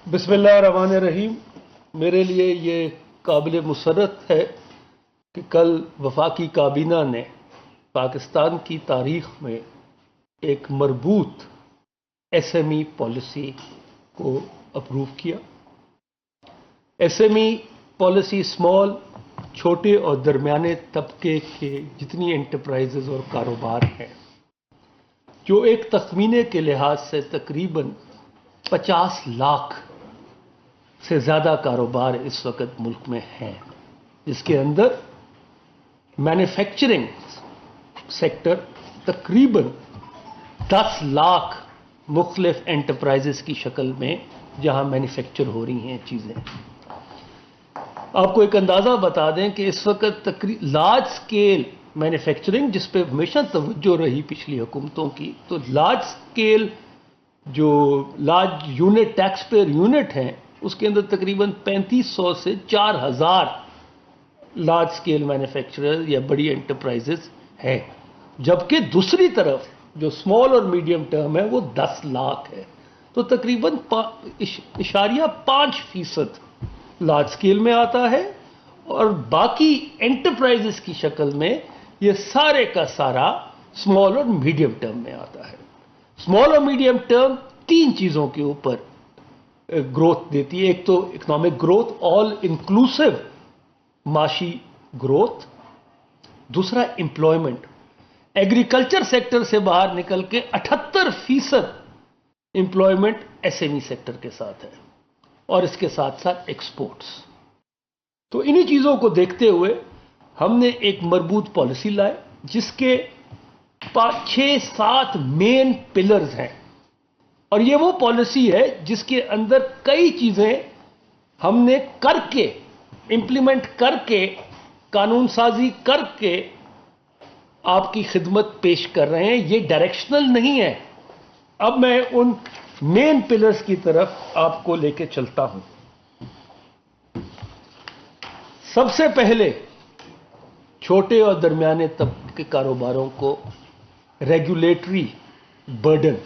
बिस्मिल्लाहिर्रहमानिर्रहीम। मेरे लिए ये काबिल मुसर्रत है कि कल वफाकी काबीना ने पाकिस्तान की तारीख में एक मरबूत एसएमई पॉलिसी को अप्रूव किया। एसएमई पॉलिसी स्मॉल, छोटे और दरमियाने तबके के जितनी एंटरप्राइजेज और कारोबार हैं, जो एक तखमीने के लिहाज से तकरीबन 50 लाख से ज़्यादा कारोबार इस वक्त मुल्क में हैं, जिसके अंदर मैन्युफैक्चरिंग सेक्टर तकरीबन 10 लाख मुख्तलिफ एंटरप्राइजेस की शक्ल में जहां मैन्युफैक्चर हो रही हैं चीज़ें। आपको एक अंदाज़ा बता दें कि इस वक्त लार्ज स्केल मैन्युफैक्चरिंग, जिस पे हमेशा तवज्जो रही पिछली हुकूमतों की, तो लार्ज स्केल जो large unit tax payer unit हैं, उसके अंदर तकरीबन 3500 से 4000 लार्ज स्केल मैन्युफैक्चरर या बड़ी एंटरप्राइजेस हैं, जबकि दूसरी तरफ जो स्मॉल और मीडियम टर्म है वो 10 लाख है। तो तकरीबन 5% लार्ज स्केल में आता है और बाकी एंटरप्राइजेस की शक्ल में ये सारे का सारा स्मॉल और मीडियम टर्म में आता है। स्मॉल और मीडियम टर्म तीन चीज़ों के ऊपर ग्रोथ देती है। एक तो इकोनॉमिक ग्रोथ, ऑल इंक्लूसिव माशी ग्रोथ। दूसरा एम्प्लॉयमेंट, एग्रीकल्चर सेक्टर से बाहर निकल के 78% एम्प्लॉयमेंट एसएमई सेक्टर के साथ है, और इसके साथ साथ एक्सपोर्ट्स। तो इन्हीं चीज़ों को देखते हुए हमने एक मजबूत पॉलिसी लाई, जिसके 6-7 मेन पिलर्स हैं, और ये वो पॉलिसी है जिसके अंदर कई चीज़ें हमने करके, इंप्लीमेंट करके, कानून साजी करके आपकी खिदमत पेश कर रहे हैं। ये डायरेक्शनल नहीं है। अब मैं उन मेन पिलर्स की तरफ आपको लेके चलता हूं। सबसे पहले छोटे और दरमियाने तबके के कारोबारों को रेगुलेटरी बर्डन,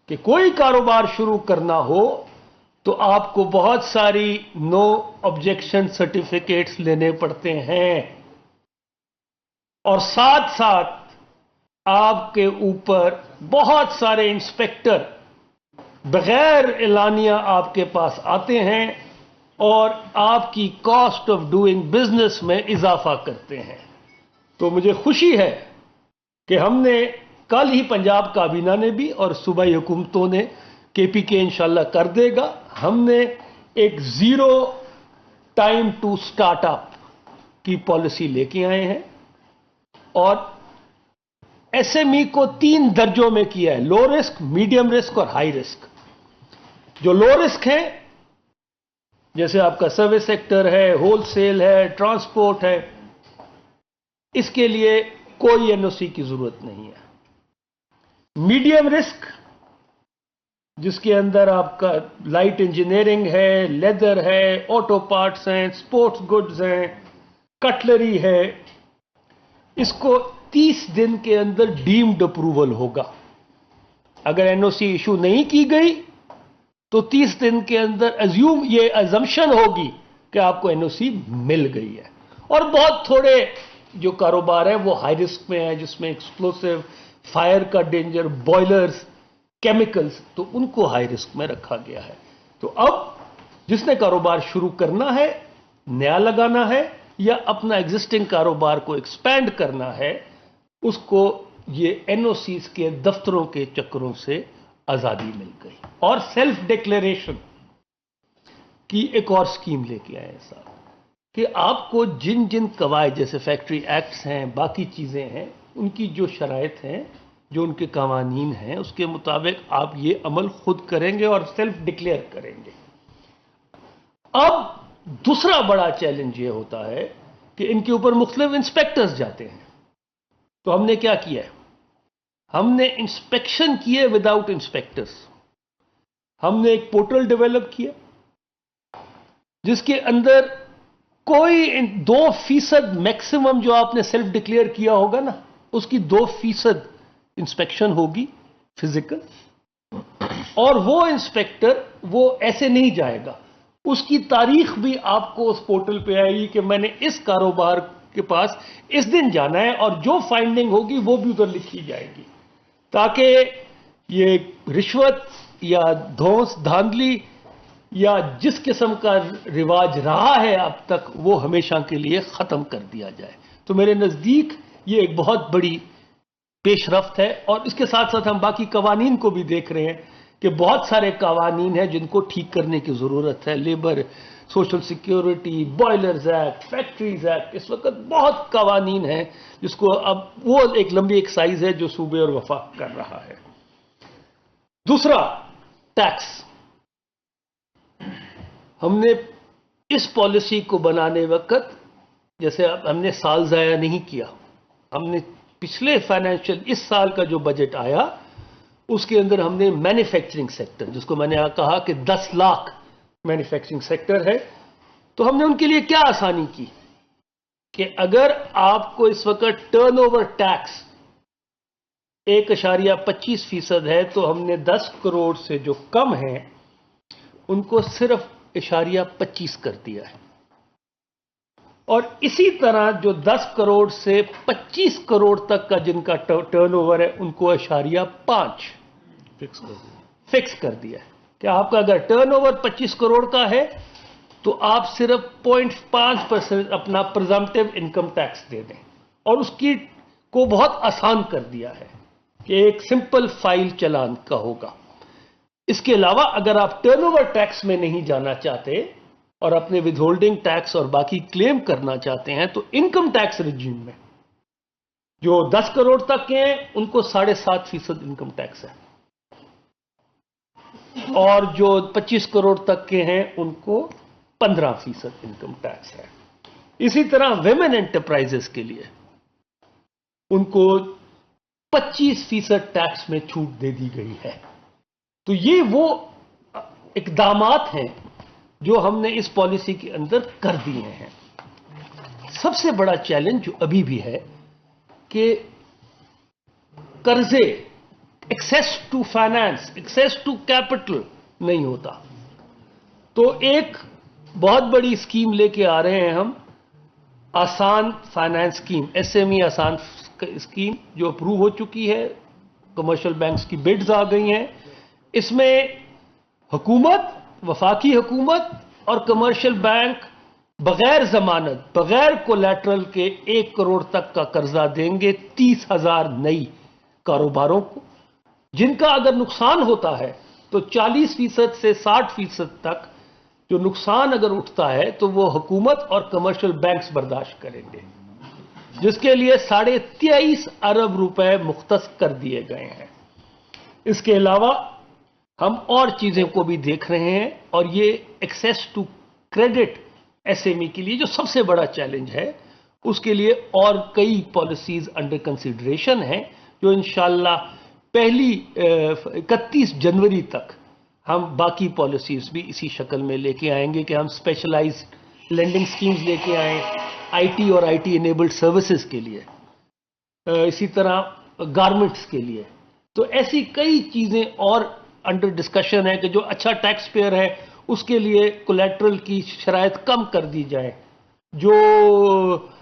कि कोई कारोबार शुरू करना हो तो आपको बहुत सारी नो ऑब्जेक्शन सर्टिफिकेट्स लेने पड़ते हैं, और साथ साथ आपके ऊपर बहुत सारे इंस्पेक्टर बगैर एलानिया आपके पास आते हैं और आपकी कॉस्ट ऑफ डूइंग बिजनेस में इजाफा करते हैं। तो मुझे खुशी है कि हमने कल ही पंजाब काबीना ने भी और सूबाई हुकूमतों ने, केपीके इंशाल्लाह कर देगा, हमने एक जीरो टाइम टू स्टार्टअप की पॉलिसी लेके आए हैं, और एसएमई को 3 दर्जों में किया है: लो रिस्क, मीडियम रिस्क और हाई रिस्क। जो लो रिस्क है, जैसे आपका सर्विस सेक्टर है, होलसेल है, ट्रांसपोर्ट है, इसके लिए कोई एनओसी की जरूरत नहीं है। मीडियम रिस्क, जिसके अंदर आपका लाइट इंजीनियरिंग है, लेदर है, ऑटो पार्ट्स हैं, स्पोर्ट्स गुड्स हैं, कटलरी है, इसको 30 दिन के अंदर डीम्ड अप्रूवल होगा। अगर एनओसी इशू नहीं की गई तो 30 दिन के अंदर ये अजम्पशन होगी कि आपको एनओसी मिल गई है। और बहुत थोड़े जो कारोबार है वो हाई रिस्क में है, जिसमें एक्सप्लोसिव, फायर का डेंजर, बॉयलर्स, केमिकल्स, तो उनको हाई रिस्क में रखा गया है। तो अब जिसने कारोबार शुरू करना है, नया लगाना है, या अपना एग्जिस्टिंग कारोबार को एक्सपैंड करना है, उसको ये एनओसीज के दफ्तरों के चक्करों से आजादी मिल गई। और सेल्फ डिक्लेरेशन की एक और स्कीम लेके आए हैं साहब, कि आपको जिन जिन कवायद, जैसे फैक्ट्री एक्ट्स हैं, बाकी चीजें हैं, उनकी जो शराइत हैं, जो उनके कानून हैं, उसके मुताबिक आप ये अमल खुद करेंगे और सेल्फ डिक्लेयर करेंगे। अब दूसरा बड़ा चैलेंज ये होता है कि इनके ऊपर मुख्तलिफ इंस्पेक्टर्स जाते हैं। तो हमने क्या किया है? हमने इंस्पेक्शन किए विदाउट इंस्पेक्टर्स। हमने एक पोर्टल डेवलप किया जिसके अंदर कोई 2% मैक्सिमम जो आपने सेल्फ डिक्लेयर किया होगा ना, उसकी 2% इंस्पेक्शन होगी फिजिकल, اور وہ انسپیکٹر وہ ایسے نہیں جائے گا، اس کی تاریخ بھی آپ کو اس پورٹل پہ آئے گی کہ میں نے اس کاروبار کے پاس اس دن جانا ہے، اور جو فائنڈنگ ہوگی وہ بھی ادھر لکھی جائے گی، تاکہ یہ رشوت یا دھوس دھاندلی یا جس قسم کا رواج رہا ہے اب تک وہ ہمیشہ کے لیے ختم کر دیا جائے۔ تو میرے نزدیک یہ ایک بہت بڑی پیش رفت ہے، اور اس کے ساتھ ساتھ ہم باقی قوانین کو بھی دیکھ رہے ہیں کہ بہت سارے قوانین ہیں جن کو ٹھیک کرنے کی ضرورت ہے، labour, social security, boilers act, factories act, اس وقت بہت قوانین ہیں جس کو اب وہ ایک لمبی ایکسرسائز ہے جو صوبے اور وفاق کر رہا ہے۔ دوسرا، ٹیکس۔ ہم نے اس پالیسی کو بنانے وقت جیسے ہم نے سال ضائع نہیں کیا، ہم نے پچھلے فائنینشیل اس سال کا جو بجٹ آیا اس کے اندر ہم نے مینوفیکچرنگ سیکٹر، جس کو میں نے کہا کہ 10 لاکھ مینوفیکچرنگ سیکٹر ہے، تو ہم نے ان کے لیے کیا آسانی کی کہ اگر آپ کو اس وقت ٹرن اوور ٹیکس 1.25% ہے تو ہم نے 10 کروڑ سے جو کم ہیں ان کو صرف 0.25 کر دیا ہے، اور اسی طرح جو 10 کروڑ سے 25 کروڑ تک کا جن کا ٹرن اوور ہے ان کو 0.5 فکس کر دیا ہے کہ آپ کا اگر ٹرن اوور 25 کروڑ کا ہے تو آپ صرف 0.5% اپنا پرزمپٹیو انکم ٹیکس دے دیں، اور اس کی کو بہت آسان کر دیا ہے کہ ایک سمپل فائل چلان کا ہوگا۔ اس کے علاوہ اگر آپ ٹرن اوور ٹیکس میں نہیں جانا چاہتے اور اپنے ود ہولڈنگ ٹیکس اور باقی کلیم کرنا چاہتے ہیں تو انکم ٹیکس رجیم میں جو 10 کروڑ تک کے ہیں ان کو 7.5% انکم ٹیکس ہے، اور جو 25 کروڑ تک کے ہیں ان کو 15% انکم ٹیکس ہے۔ اسی طرح ویمن انٹرپرائزز کے لیے ان کو 25% ٹیکس میں چھوٹ دے دی گئی ہے۔ تو یہ وہ اقدامات ہیں جو ہم نے اس پالیسی کے اندر کر دیے ہیں۔ سب سے بڑا چیلنج جو ابھی بھی ہے کہ قرضے، access to finance, access to capital نہیں ہوتا۔ تو ایک بہت بڑی اسکیم لے کے آ رہے ہیں ہم، آسان finance scheme, S M E آسان اسکیم جو اپروو ہو چکی ہے، کمرشل بینکس کی بڈز آ گئی ہیں۔ اس میں حکومت، وفاقی حکومت اور کمرشل بینک بغیر ضمانت، بغیر کولیٹرل کے 1 کروڑ تک کا قرضہ دیں گے 30,000 نئی کاروباروں کو، جن کا اگر نقصان ہوتا ہے تو 40% سے 60% تک جو نقصان اگر اٹھتا ہے تو وہ حکومت اور کمرشل بینکس برداشت کریں گے، جس کے لیے 23.5 ارب روپے مختص کر دیے گئے ہیں۔ اس کے علاوہ ہم اور چیزیں کو بھی دیکھ رہے ہیں، اور یہ access to credit S M E کے لیے جو سب سے بڑا چیلنج ہے، اس کے لیے اور کئی پالیسیز انڈر کنسیڈریشن ہیں جو انشاءاللہ 31 جنوری تک ہم باقی پالیسیز بھی اسی شکل میں لے کے آئیں گے کہ ہم اسپیشلائزڈ لینڈنگ سکیمز لے کے آئیں آئی ٹی اور آئی ٹی انیبلڈ سروسز کے لیے، اسی طرح گارمنٹس کے لیے۔ تو ایسی کئی چیزیں اور انڈر ڈسکشن ہے کہ جو اچھا ٹیکس پیئر ہے اس کے لیے کولیٹرل کی شرائط کم کر دی جائے، جو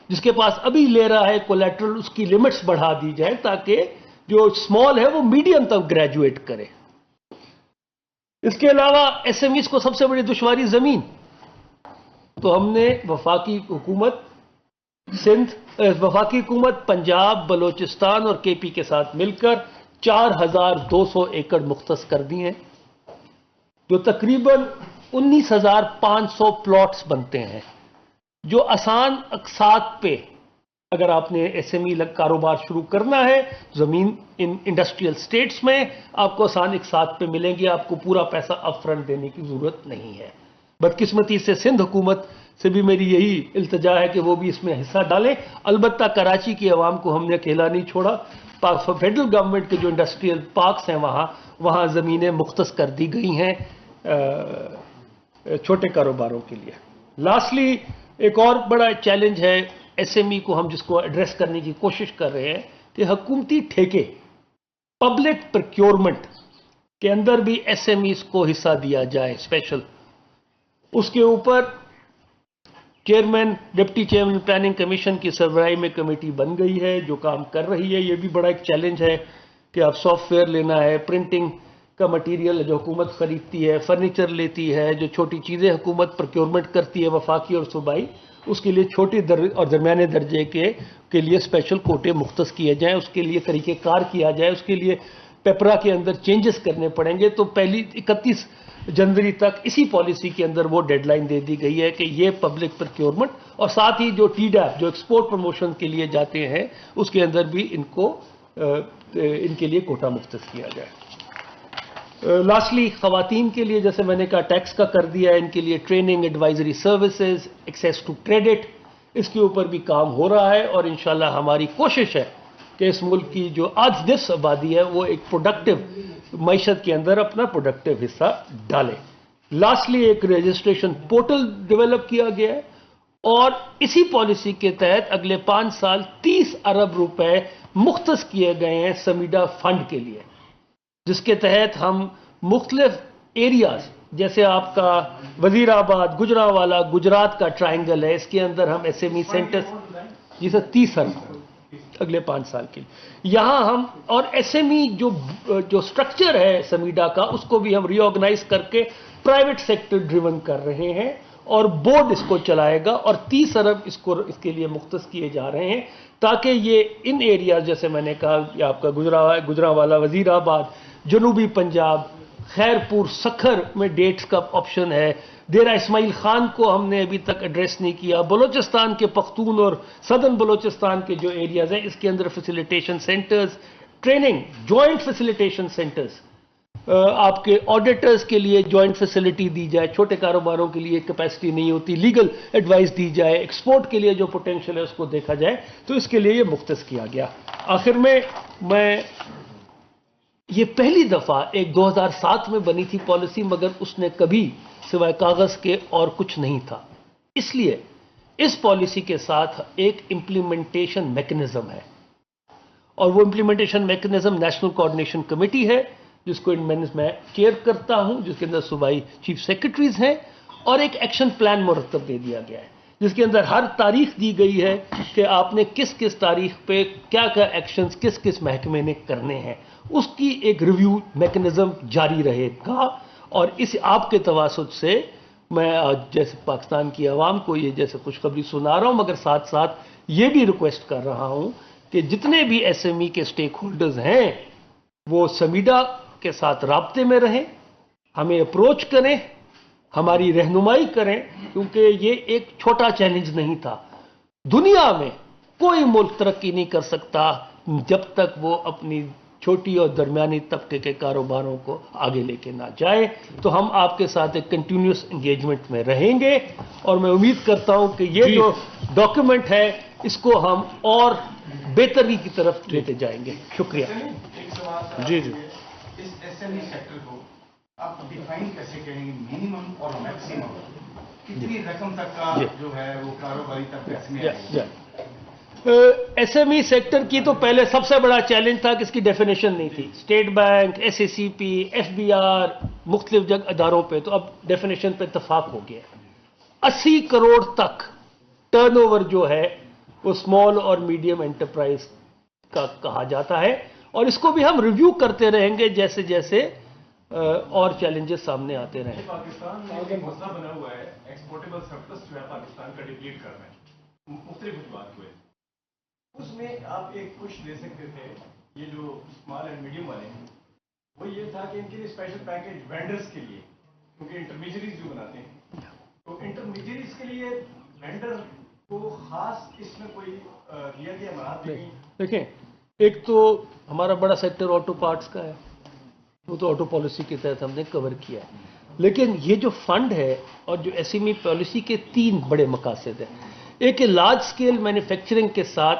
جس کے پاس ابھی لے رہا ہے کولیٹرل اس کی لمٹس بڑھا دی جائے تاکہ جو اسمال ہے وہ میڈیم تک گریجویٹ کرے۔ اس کے علاوہ ایس ایم ایز کو سب سے بڑی دشواری زمین، تو ہم نے وفاقی حکومت وفاقی حکومت پنجاب، بلوچستان اور کے پی کے ساتھ مل کر 4,200 ایکڑ مختص کر دی ہیں، جو تقریباً 19,500 پلاٹس بنتے ہیں، جو آسان اقساط پہ اگر آپ نے ایس ایم ای کاروبار شروع کرنا ہے زمین انڈسٹریل سٹیٹس میں آپ کو آسان اقساط پہ ملیں گی، آپ کو پورا پیسہ اپ فرنٹ دینے کی ضرورت نہیں ہے۔ بدقسمتی سے سندھ حکومت سے بھی میری یہی التجا ہے کہ وہ بھی اس میں حصہ ڈالیں، البتہ کراچی کی عوام کو ہم نے اکیلا نہیں چھوڑا، فیڈرل گورنمنٹ کے جو انڈسٹریل پارکس ہیں وہاں زمینیں مختص کر دی گئی ہیں چھوٹے کاروباروں کے لیے۔ لاسٹلی ایک اور بڑا چیلنج ہے ایس ایم ای کو ہم جس کو ایڈریس کرنے کی کوشش کر رہے ہیں کہ حکومتی ٹھیکے، پبلک پروکیورمنٹ के अंदर भी एसएमईज को हिस्सा दिया जाए स्पेशल। उसके ऊपर chairman, deputy chairman planning commission की सरबराही में कमेटी बन गई है जो काम कर रही है। ये भी बड़ा एक चैलेंज है कि आप सॉफ्टवेयर लेना है, प्रिंटिंग का मटेरियल जो हुकूमत खरीदती है, फर्नीचर लेती है, जो छोटी चीज़ें हुकूमत प्रोक्योरमेंट करती है वफाकी और सूबाई, उसके लिए छोटे और दरमियाने दर्जे के लिए स्पेशल कोटे मुख्तस किए जाएं, उसके लिए तरीक़ेकार किया जाए, उसके लिए पेपरा के अंदर चेंजेस करने पड़ेंगे। तो पहली 31 जनवरी तक इसी पॉलिसी के अंदर वो डेडलाइन दे दी गई है कि ये पब्लिक प्रोक्योरमेंट और साथ ही जो टीडैप जो एक्सपोर्ट प्रमोशन के लिए जाते हैं उसके अंदर भी इनके लिए कोटा मुख्तस किया जाए। लास्टली खवातीन के लिए जैसे मैंने कहा टैक्स का कर दिया है, इनके लिए training, advisory services, access to credit, इसके ऊपर भी काम हो रहा है और इंशाल्लाह हमारी कोशिश है कि इस मुल्क की जो आज निस्फ आबादी है वो एक प्रोडक्टिव मईशत के अंदर अपना प्रोडक्टिव हिस्सा डाले। लास्टली एक रजिस्ट्रेशन पोर्टल डेवलप किया गया है और इसी पॉलिसी के तहत अगले 5 साल 30 अरब रुपए मुख्तस किए गए हैं समीडा फंड के लिए, जिसके तहत हम मुख्तलिफ एरियाज जैसे आपका वजीराबाद, गुजरांवाला, गुजरात का ट्रायंगल है, इसके अंदर हम एसएमई सेंटर्स जिसे 30 अरब अगले 5 साल के लिए यहां हम और एसएमई जो स्ट्रक्चर है समीडा का उसको भी हम रीऑर्गेनाइज करके प्राइवेट सेक्टर ड्रिवन कर रहे हैं और बोर्ड इसको चलाएगा और 30 अरब इसके लिए मुख्तस किए जा रहे हैं ताकि ये इन एरियाज जैसे मैंने कहा आपका गुजरांवाला, वजीराबाद, जनूबी पंजाब, खैरपुर, सखर में डेट्स का ऑप्शन है। डेरा इस्माइल खान को हमने अभी तक एड्रेस नहीं किया। बलोचिस्तान के पख्तून और सदर्न बलोचिस्तान के जो एरियाज हैं इसके अंदर facilitation centres, training, joint facilitation centres, आपके ऑडिटर्स के लिए जॉइंट फैसिलिटी दी जाए, छोटे कारोबारों के लिए कैपेसिटी नहीं होती, लीगल एडवाइस दी जाए, एक्सपोर्ट के लिए जो पोटेंशियल है उसको देखा जाए, तो इसके लिए ये मुख्तस किया गया। आखिर में मैं ये पहली दफा एक 2007 में बनी थी पॉलिसी मगर उसने कभी सिवाय कागज के और कुछ नहीं था, इसलिए इस पॉलिसी के साथ एक इंप्लीमेंटेशन मैकेनिज्म है और वो implementation mechanism national coordination committee है जिसको मैं चेयर करता हूं, जिसके अंदर सूबाई चीफ सेक्रेटरीज हैं और एक एक्शन प्लान मुरतब दे दिया गया है जिसके अंदर हर तारीख दी गई है कि आपने किस किस तारीख पे क्या क्या एक्शंस किस किस महकमे ने करने हैं, उसकी एक रिव्यू मैकेनिज्म जारी रहेगा। और इस आपके तवासुत से मैं आज जैसे पाकिस्तान की आवाम को ये जैसे खुशखबरी सुना रहा हूं मगर साथ साथ ये भी रिक्वेस्ट कर रहा हूं कि जितने भी एसएमई के स्टेक होल्डर्स हैं वो समीडा के साथ राब्ते में रहें, हमें अप्रोच करें, हमारी रहनुमाई करें, क्योंकि ये एक छोटा चैलेंज नहीं था। दुनिया में कोई मुल्क तरक्की नहीं कर सकता जब तक वो अपनी छोटी और दरमियानी तबके के कारोबारों को आगे लेके ना जाए। तो हम आपके साथ एक कंटिन्यूस एंगेजमेंट में रहेंगे और मैं उम्मीद करता हूं कि ये जो डॉक्यूमेंट है इसको हम और बेहतरी की तरफ लेते जाएंगे। शुक्रिया। जी जी, इस एसएमई सेक्टर को आप डिफाइन कैसे करेंगे, मिनिमम और मैक्सिमम कितनी रकम तक का जो है वो कारोबारी तबके में आएगा? एसएमई सेक्टर की तो पहले सबसे बड़ा चैलेंज था कि इसकी डेफिनेशन नहीं थी। स्टेट बैंक, एसएसीपी, एफबीआर, मुख्तलिफ जगह अदारों पे तो अब डेफिनेशन पे इत्तफाक हो गया। 80 करोड़ तक टर्नओवर जो है वो स्मॉल और मीडियम एंटरप्राइज का कहा जाता है और इसको भी हम रिव्यू करते रहेंगे जैसे जैसे और चैलेंजेस सामने आते रहे। पाकिस्तान में एक मसला बना हुआ है, एक्सपोर्टेबल सरप्लस जो है पाकिस्तान का डिप्लीट कर रहे हैं मुख्तलिफ बात हुए, उसमें आप एक कुछ दे सकते थे। ये जो स्मॉल एंड मीडियम वाले हैं वो ये था कि इनके लिए स्पेशल पैकेज वेंडर्स के लिए, क्योंकि इंटरमीडियरीज जो बनाते हैं तो इंटरमीडियरीज के लिए वेंडर को खास इसमें कोई दिया गया मराहत नहीं। देखें, एक तो हमारा बड़ा सेक्टर ऑटो पार्ट्स का है, वो तो ऑटो पॉलिसी के तहत हमने कवर किया है, लेकिन ये जो फंड है और जो एसएमई पॉलिसी के 3 बड़े मकासद हैं। एक लार्ज स्केल मैन्युफैक्चरिंग के साथ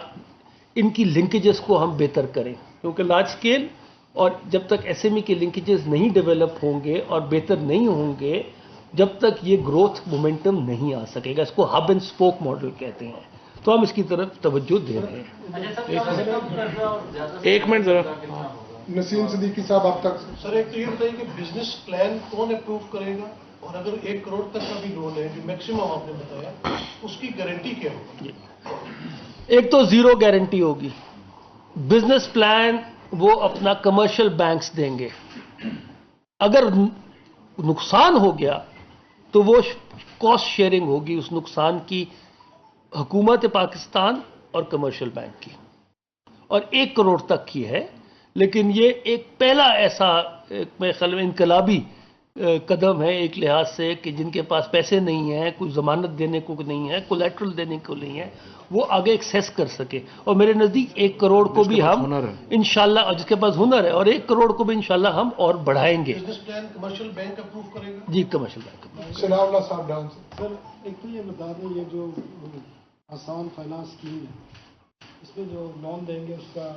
इनकी लिंकेजेस को हम बेहतर करें, क्योंकि लार्ज स्केल और जब तक एसएमई के लिंकेजेस नहीं डेवलप होंगे और बेहतर नहीं होंगे जब तक ये ग्रोथ मोमेंटम नहीं आ सकेगा। इसको हब एंड स्पोक मॉडल कहते हैं, तो हम इसकी तरफ तवज्जो दे रहे हैं। एक मिनट जरा। नसीम सिद्दीकी साहब आप तक। सर एक तो ये बताइए कि बिजनेस प्लान कौन अप्रूव करेगा, और अगर 1 करोड़ तक का भी लोन है जो मैक्सिमम आपने बताया, उसकी गारंटी क्या होगी? एक तो जीरो गारंटी होगी। बिजनेस प्लान वो अपना कमर्शियल बैंक्स देंगे। अगर नुकसान हो गया तो वो कॉस्ट शेयरिंग होगी उस नुकसान की हुकूमत पाकिस्तान और कमर्शियल बैंक की, और 1 करोड़ तक की है। लेकिन ये एक पहला ऐसा मेरे ख्याल में इनकलाबी कदम है एक लिहाज से कि जिनके पास पैसे नहीं है, कोई जमानत देने को नहीं है, कोलैटरल देने को नहीं है, वो आगे एक्सेस कर सके। और मेरे नज़दीक 1 करोड़ को भी हम इंशाल्लाह, और जिसके पास हुनर है, और 1 करोड़ को भी इंशाल्लाह हम और बढ़ाएंगे। Business plan commercial bank approve करेगा? जी, कमर्शियल बैंक। सनाउल्लाह साहब डांस। सर एक तो ये बता दें, ये जो आसान फाइनेंस स्कीम है, इसमें जो लोन देंगे उसका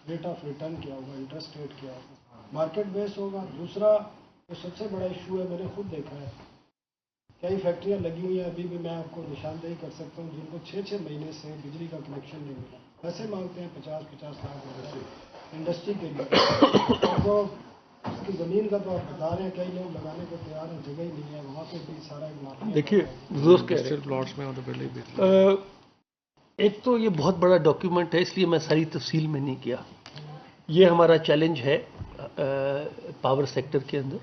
रेट ऑफ रिटर्न क्या होगा, इंटरेस्ट रेट क्या होगा, मार्केट बेस होगा? दूसरा जो सबसे बड़ा इशू है, मैंने खुद देखा है, कई फैक्ट्रियां लगी हुई हैं, अभी भी मैं आपको निशानदेही कर सकता हूँ, जिनको 6-6 महीने से बिजली का कनेक्शन नहीं मिला। पैसे मांगते हैं 50-50 लाख इंडस्ट्री के लिए। तो उसकी ज़मीन का तो आप बता रहे हैं, कई लोग लगाने को तैयार हैं, जगह ही नहीं है, वहाँ पे भी सारा एक मार्केट। देखिए प्लॉट्स में एक तो ये बहुत बड़ा डॉक्यूमेंट है, इसलिए मैं सारी तफसील में नहीं किया। ये हमारा चैलेंज है पावर सेक्टर के अंदर।